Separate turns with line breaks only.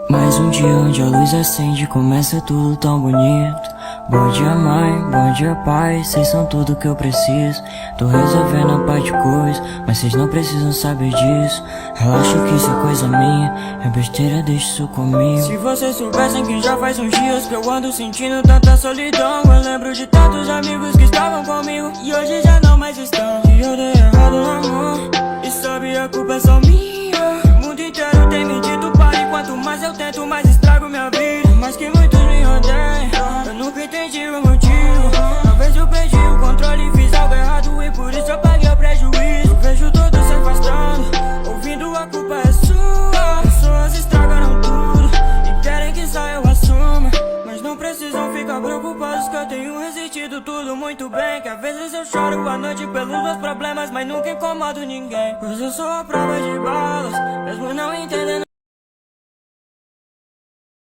Mais um dia onde a luz acende e começa tudo tão bonito. Bom dia mãe, bom dia pai, cês são tudo que eu preciso. Tô resolvendo a parte de coisa, mas cês não precisam saber disso. Relaxa que isso é coisa minha, é besteira, deixa isso comigo. Se vocês soubessem que já faz uns dias que eu ando sentindo tanta solidão. Eu lembro de tantos amigos que estavam comigo e hoje já não mais estão. E eu dei errado no amor, e sabe a culpa é só minha. O mundo inteiro tem me dito pare, quanto mais eu tento mais estrago minha vida. Mas que muitos me odeiam, eu nunca entendi o motivo. Talvez eu perdi o controle e fiz algo errado e por isso eu paguei o prejuízo. Eu vejo todos se afastando, ouvindo a culpa é sua. Pessoas estragaram tudo e querem que só eu assuma, mas não precisam ficar preocupados que eu tenho resistido tudo muito bem. Que às vezes eu choro à noite pelos meus problemas, mas nunca incomodo ninguém, pois eu sou a prova de balas, mesmo não entendendo.